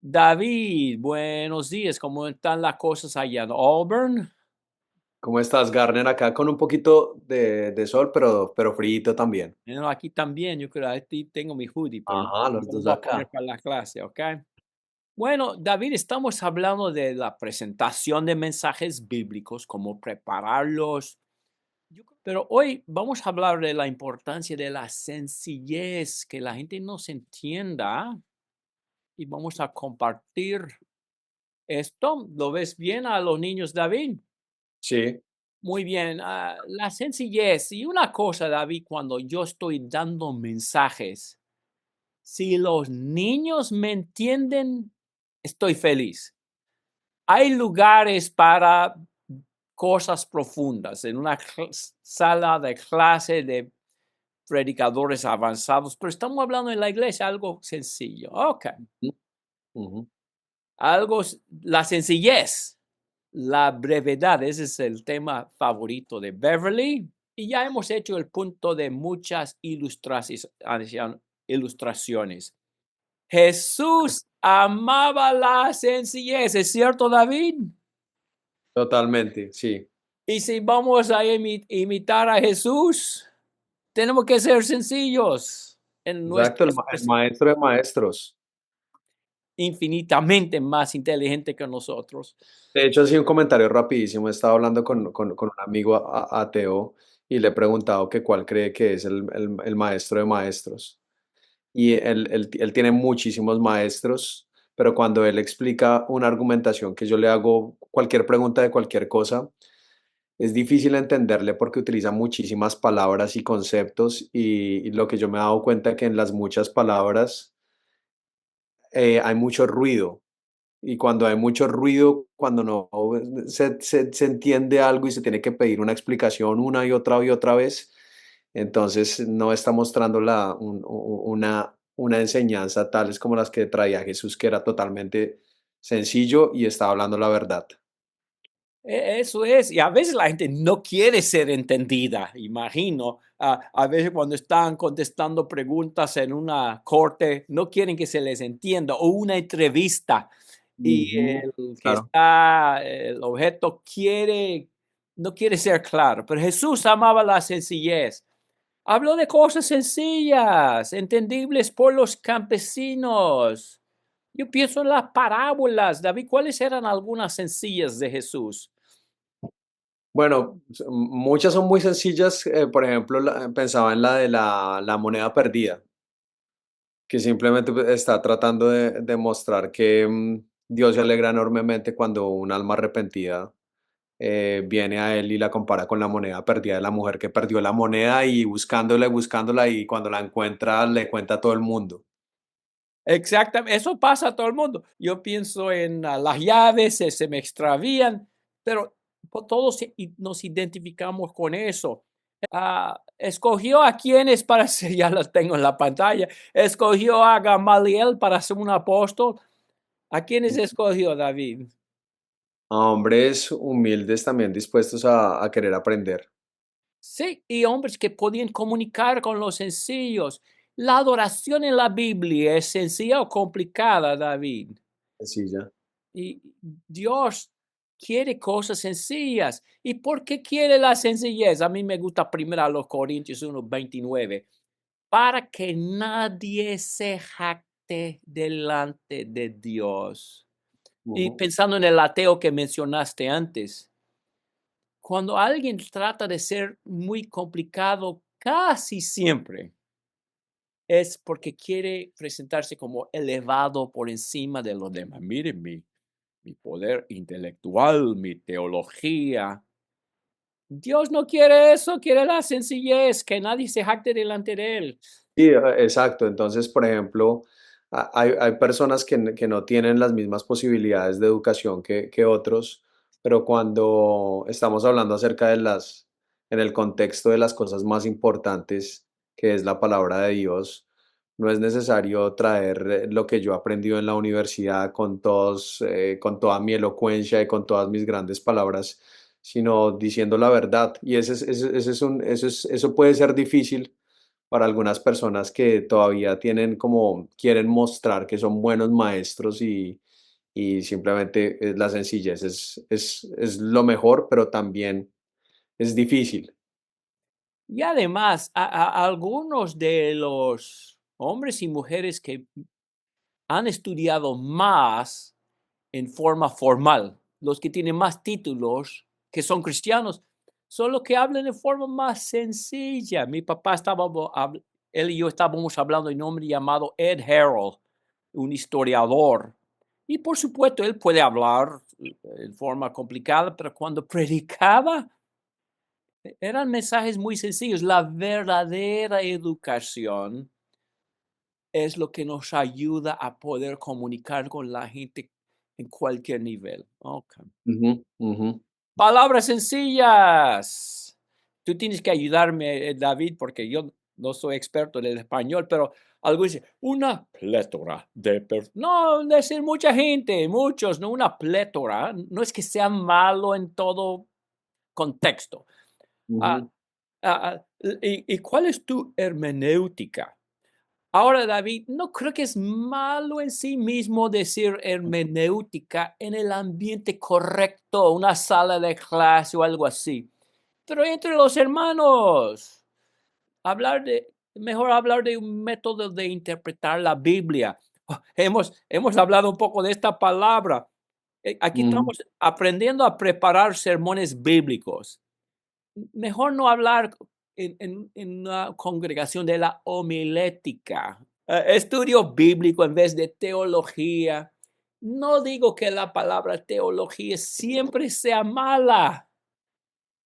David, buenos días. ¿Cómo están las cosas allá en Auburn? ¿Cómo estás, Garner? Acá con un poquito de sol, pero frío también. Bueno, aquí también, yo creo, aquí tengo mi hoodie, pero Ajá, los me lo dos voy a poner acá. para la clase, ¿ok? Bueno, David, estamos hablando de la presentación de mensajes bíblicos, cómo prepararlos. Pero hoy vamos a hablar de la importancia de la sencillez, que la gente nos entienda y vamos a compartir esto. ¿Lo ves bien a los niños, David? Sí, Muy bien, la sencillez. Y una cosa, David, cuando yo estoy dando mensajes, si los niños me entienden, estoy feliz. Hay lugares para cosas profundas en una sala de clase de predicadores avanzados, pero estamos hablando en la iglesia algo sencillo. Ok, ujú, ujú, la sencillez. La brevedad, ese es el tema favorito de Beverly. Y ya hemos hecho el punto de muchas ilustraciones. Jesús amaba la sencillez, ¿es cierto, David? totalmente, sí. Y si vamos a imitar a Jesús, tenemos que ser sencillos en Exacto, nuestra el expresión, maestro de maestros. infinitamente más inteligente que nosotros. De hecho, así un comentario rapidísimo. Estaba hablando con un amigo ateo y le he preguntado que cuál cree que es el maestro de maestros. Y él tiene muchísimos maestros, pero cuando él explica una argumentación que yo le hago cualquier pregunta de cualquier cosa, es difícil entenderle porque utiliza muchísimas palabras y conceptos y lo que yo me he dado cuenta que en las muchas palabras hay mucho ruido y cuando hay mucho ruido, cuando no se entiende algo y se tiene que pedir una explicación una y otra vez, entonces no está mostrando una enseñanza tales como las que traía Jesús, que era totalmente sencillo y estaba hablando la verdad. Eso es, y a veces la gente no quiere ser entendida, imagino. A veces cuando están contestando preguntas en una corte, no quieren que se les entienda, o una entrevista, y Ujú, el que claro. está, el objeto no quiere ser claro, pero Jesús amaba la sencillez. Habló de cosas sencillas, entendibles por los campesinos. Yo pienso en las parábolas, David, ¿cuáles eran algunas sencillas de Jesús? Bueno, muchas son muy sencillas. Por ejemplo, pensaba en la de la moneda perdida, que simplemente pues, está tratando de demostrar que Dios se alegra enormemente cuando un alma arrepentida viene a él y la compara con la moneda perdida de la mujer que perdió la moneda y buscándola y buscándola y cuando la encuentra le cuenta a todo el mundo. Exactamente, eso pasa a todo el mundo. Yo pienso en las llaves, se me extravían, pero todos nos identificamos con eso. Escogió a quienes para ser, ya las tengo en la pantalla, escogió a Gamaliel para ser un apóstol. ¿A quiénes escogió David? A hombres humildes también dispuestos a querer aprender. Sí, y hombres que podían comunicar con los sencillos. La adoración en la Biblia es sencilla o complicada, David. Sencilla. Y Dios quiere cosas sencillas. ¿Y por qué quiere la sencillez? A mí me gusta primero a los Corintios 1:29. Para que nadie se jacte delante de Dios. Y Ujú. pensando en el ateo que mencionaste antes, cuando alguien trata de ser muy complicado, casi siempre es porque quiere presentarse como elevado por encima de los demás. Miren mi poder intelectual, mi teología. Dios no quiere eso, quiere la sencillez, que nadie se jacte delante de él. Sí, exacto. Entonces, por ejemplo, hay personas que no tienen las mismas posibilidades de educación que otros, pero cuando estamos hablando acerca en el contexto de las cosas más importantes, que es la palabra de Dios, no es necesario traer lo que yo he aprendido en la universidad con toda mi elocuencia y con todas mis grandes palabras, sino diciendo la verdad. Y eso puede ser difícil para algunas personas que todavía tienen como quieren mostrar que son buenos maestros y simplemente, la sencillez es lo mejor, pero también es difícil. Y además, algunos de los hombres y mujeres que han estudiado más en forma formal, los que tienen más títulos, que son cristianos, son los que hablan de forma más sencilla. Mi papá estaba, él y yo estábamos hablando de un hombre llamado Ed Harold, un historiador. Y por supuesto, él puede hablar en forma complicada, pero cuando predicaba, eran mensajes muy sencillos. La verdadera educación es lo que nos ayuda a poder comunicar con la gente en cualquier nivel. Okey. Ujú, ujú, Palabras sencillas. Tú tienes que ayudarme, David, porque yo no soy experto en el español, pero algo dice, una plétora de no, decir mucha gente, muchos, no una plétora. No es que sea malo en todo contexto. Ah, ujú, ¿y cuál es tu hermenéutica? Ahora, David, no creo que es malo en sí mismo decir hermenéutica en el ambiente correcto, una sala de clase o algo así. Pero entre los hermanos, mejor hablar de un método de interpretar la Biblia. Hemos hablado un poco de esta palabra. Aquí ujú. estamos aprendiendo a preparar sermones bíblicos. Mejor no hablar en una congregación de la homilética. Estudio bíblico en vez de teología. No digo que la palabra teología siempre sea mala,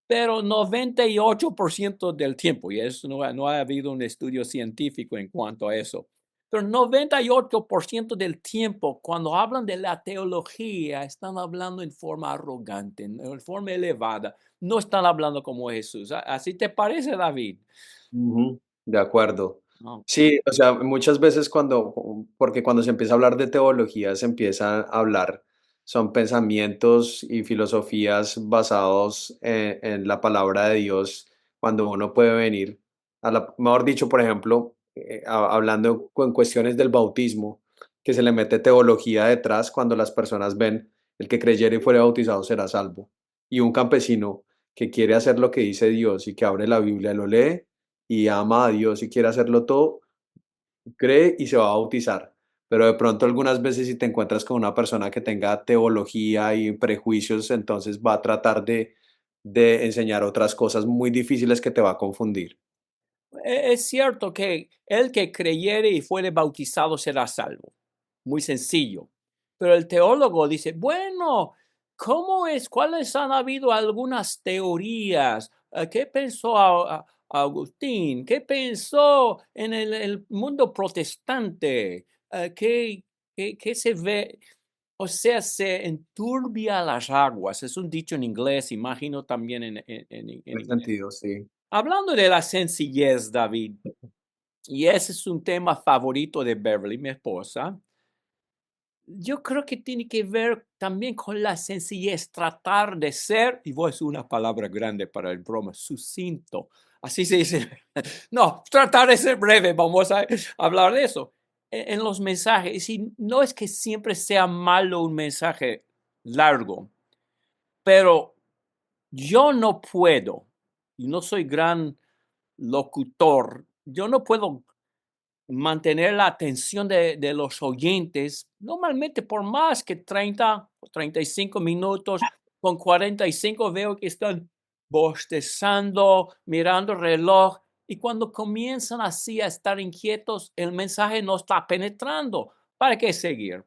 pero 98% del tiempo, y eso no ha habido un estudio científico en cuanto a eso, pero 98% del tiempo, cuando hablan de la teología, están hablando en forma arrogante, en forma elevada, no están hablando como Jesús. ¿Así te parece, David? Ujú, de acuerdo. No. Sí, o sea, muchas veces porque cuando se empieza a hablar de teología, se empieza a hablar, son pensamientos y filosofías basados en la palabra de Dios, cuando uno puede venir mejor dicho, por ejemplo, hablando en cuestiones del bautismo, que se le mete teología detrás cuando las personas ven, el que creyere y fuere bautizado será salvo. Y un campesino que quiere hacer lo que dice Dios y que abre la Biblia, lo lee y ama a Dios y quiere hacerlo todo, cree y se va a bautizar. Pero de pronto algunas veces si te encuentras con una persona que tenga teología y prejuicios, entonces va a tratar de enseñar otras cosas muy difíciles que te va a confundir. Es cierto que el que creyere y fuere bautizado será salvo. Muy sencillo. Pero el teólogo dice, bueno, ¿cómo es? ¿Cuáles han habido algunas teorías? ¿Qué pensó Agustín? ¿Qué pensó en el mundo protestante? ¿Qué se ve? O sea, se enturbia las aguas. Es un dicho en inglés, imagino también en En ese inglés. sentido, sí. Hablando de la sencillez, David, y ese es un tema favorito de Beverly, mi esposa, yo creo que tiene que ver también con la sencillez, tratar de ser, y voy a decir una palabra grande para el broma, sucinto. Así se dice. No, tratar de ser breve, vamos a hablar de eso. En los mensajes, y no es que siempre sea malo un mensaje largo, pero yo no puedo, y no soy gran locutor, yo no puedo mantener la atención de los oyentes, normalmente por más que 30 o 35 minutos, con 45 veo que están bostezando, mirando el reloj, y cuando comienzan así a estar inquietos, el mensaje no está penetrando. ¿Para qué seguir?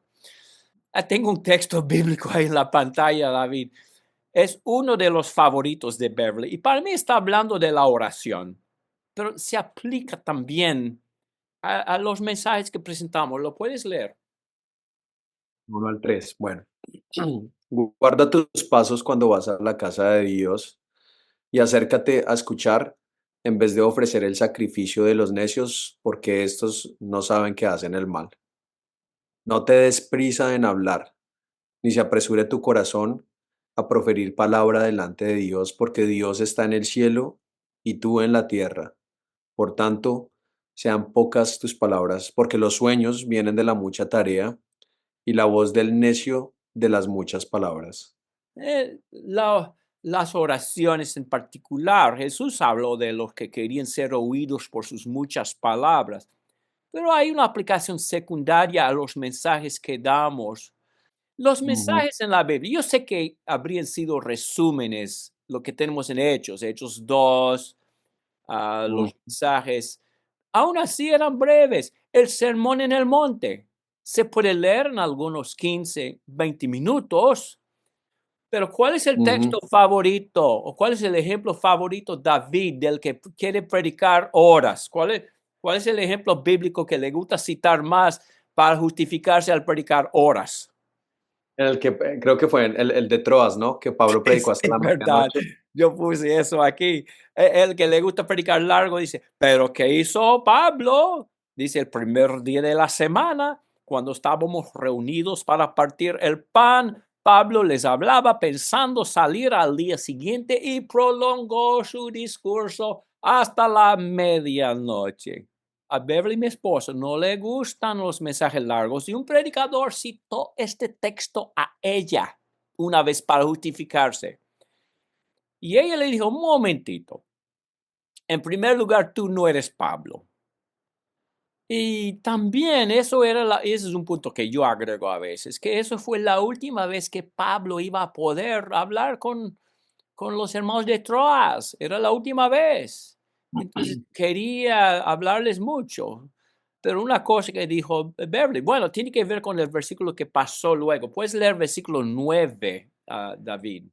Tengo un texto bíblico ahí en la pantalla, David. Es uno de los favoritos de Beverly, y para mí está hablando de la oración, pero se aplica también a los mensajes que presentamos. ¿Lo puedes leer? 1 al 3. Bueno, guarda tus pasos cuando vas a la casa de Dios y acércate a escuchar en vez de ofrecer el sacrificio de los necios, porque estos no saben que hacen el mal. No te des prisa en hablar, ni se apresure tu corazón a proferir palabra delante de Dios, porque Dios está en el cielo y tú en la tierra. Por tanto, sean pocas tus palabras, porque los sueños vienen de la mucha tarea y la voz del necio de las muchas palabras. Las oraciones en particular, Jesús habló de los que querían ser oídos por sus muchas palabras, pero hay una aplicación secundaria a los mensajes que damos. Los Ujú, mensajes en la Biblia, yo sé que habrían sido resúmenes, lo que tenemos en Hechos, Hechos 2, mm, los mensajes, aún así eran breves. El sermón en el monte se puede leer en algunos 15, 20 minutos, pero ¿cuál es el ujú. texto favorito o cuál es el ejemplo favorito David del que quiere predicar horas? Cuál es el ejemplo bíblico que le gusta citar más para justificarse al predicar horas? En el que creo que fue el de Troas, ¿no? Que Pablo predicó hasta Sí, la verdad. medianoche. Yo puse eso aquí. El que le gusta predicar largo dice, pero ¿qué hizo Pablo? Dice el primer día de la semana, cuando estábamos reunidos para partir el pan, Pablo les hablaba pensando salir al día siguiente y prolongó su discurso hasta la medianoche. A Beverly, mi esposa, no le gustan los mensajes largos y un predicador citó este texto a ella una vez para justificarse. Y ella le dijo, un momentito, en primer lugar, tú no eres Pablo. Y también ese es un punto que yo agrego a veces, que eso fue la última vez que Pablo iba a poder hablar con los hermanos de Troas. Era la última vez. Entonces quería hablarles mucho. Pero una cosa que dijo Beverly, bueno, tiene que ver con el versículo que pasó luego. Puedes leer versículo 9, David.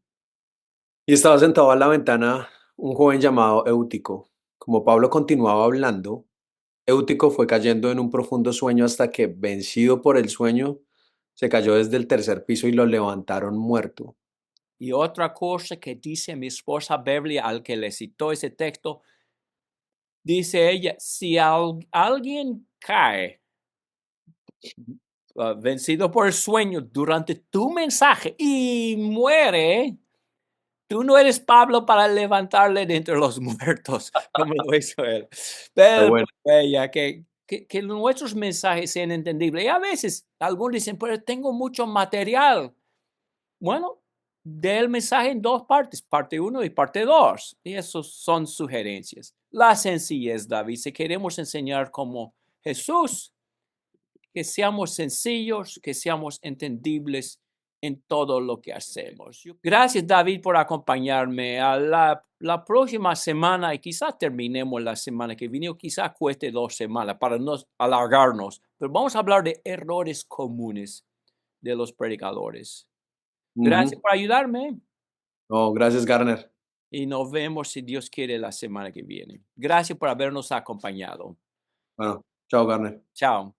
Y estaba sentado a la ventana un joven llamado Eutico. Como Pablo continuaba hablando, Eutico fue cayendo en un profundo sueño hasta que, vencido por el sueño, se cayó desde el tercer piso y lo levantaron muerto. Y otra cosa que dice mi esposa Beverly al que le citó ese texto, dice ella, si alguien cae vencido por el sueño durante tu mensaje y muere, tú no eres Pablo para levantarle de entre los muertos, como lo hizo él. Qué Pero bueno. ella, que nuestros mensajes sean entendibles. Y a veces algunos dicen, pero tengo mucho material. Bueno, del mensaje en dos partes, parte uno y parte dos. Y esos son sugerencias. La sencillez, David, si queremos enseñar como Jesús, que seamos sencillos, que seamos entendibles en todo lo que hacemos. Gracias, David, por acompañarme. A la próxima semana, y quizás terminemos la semana que viene, o quizás cueste 2 semanas para no alargarnos, pero vamos a hablar de errores comunes de los predicadores. Gracias Ujú. por ayudarme No, gracias, Garner. y nos vemos si Dios quiere la semana que viene. Gracias por habernos acompañado. Bueno, chao, Garner. Chao.